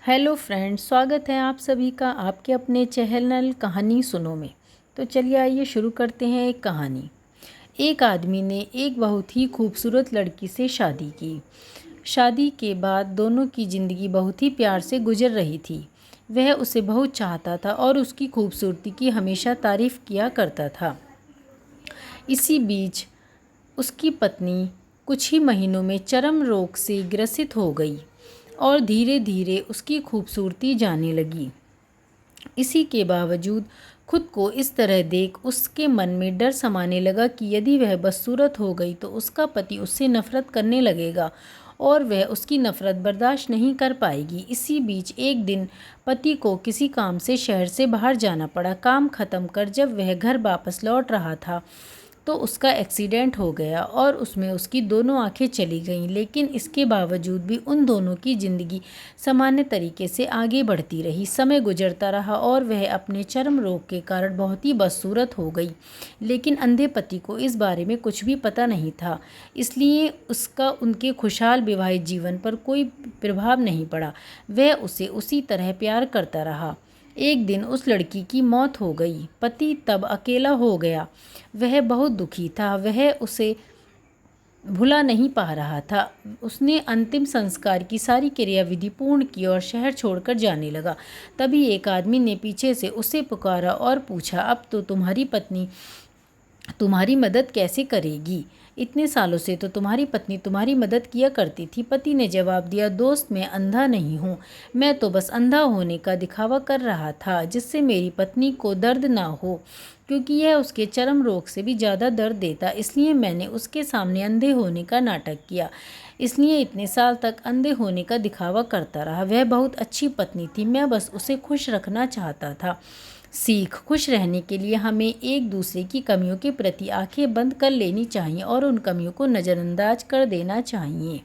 Hello friends, स्वागत है आप सभी का आपके अपने चैनल कहानी सुनो में। तो चलिए आइए शुरू करते हैं एक कहानी। एक आदमी ने एक बहुत ही खूबसूरत लड़की से शादी की। शादी के बाद दोनों की ज़िंदगी बहुत ही प्यार से गुजर रही थी। वह उसे बहुत चाहता था और उसकी खूबसूरती की हमेशा तारीफ़ किया करता था। इसी बीच उसकी पत्नी कुछ ही महीनों में चर्म रोग से ग्रसित हो गई और धीरे धीरे उसकी खूबसूरती जाने लगी। इसी के बावजूद खुद को इस तरह देख उसके मन में डर समाने लगा कि यदि वह बदसूरत हो गई तो उसका पति उससे नफरत करने लगेगा और वह उसकी नफरत बर्दाश्त नहीं कर पाएगी। इसी बीच एक दिन पति को किसी काम से शहर से बाहर जाना पड़ा। काम खत्म कर जब वह घर वापस लौट रहा था तो उसका एक्सीडेंट हो गया और उसमें उसकी दोनों आंखें चली गईं। लेकिन इसके बावजूद भी उन दोनों की ज़िंदगी सामान्य तरीके से आगे बढ़ती रही। समय गुजरता रहा और वह अपने चर्म रोग के कारण बहुत ही बदसूरत हो गई। लेकिन अंधे पति को इस बारे में कुछ भी पता नहीं था, इसलिए उसका उनके खुशहाल विवाहित जीवन पर कोई प्रभाव नहीं पड़ा। वह उसे उसी तरह प्यार करता रहा। एक दिन उस लड़की की मौत हो गई। पति तब अकेला हो गया। वह बहुत दुखी था। वह उसे भुला नहीं पा रहा था। उसने अंतिम संस्कार की सारी क्रियाविधि पूर्ण की और शहर छोड़कर जाने लगा। तभी एक आदमी ने पीछे से उसे पुकारा और पूछा, अब तो तुम्हारी पत्नी तुम्हारी मदद कैसे करेगी? इतने सालों से तो तुम्हारी पत्नी तुम्हारी मदद किया करती थी। पति ने जवाब दिया, दोस्त, मैं अंधा नहीं हूँ। मैं तो बस अंधा होने का दिखावा कर रहा था जिससे मेरी पत्नी को दर्द ना हो, क्योंकि यह उसके चर्म रोग से भी ज़्यादा दर्द देता। इसलिए मैंने उसके सामने अंधे होने का नाटक किया। इसलिए इतने साल तक अंधे होने का दिखावा करता रहा। वह बहुत अच्छी पत्नी थी। मैं बस उसे खुश रखना चाहता था। सीख: खुश रहने के लिए हमें एक दूसरे की कमियों के प्रति आंखें बंद कर लेनी चाहिए और उन कमियों को नज़रअंदाज कर देना चाहिए।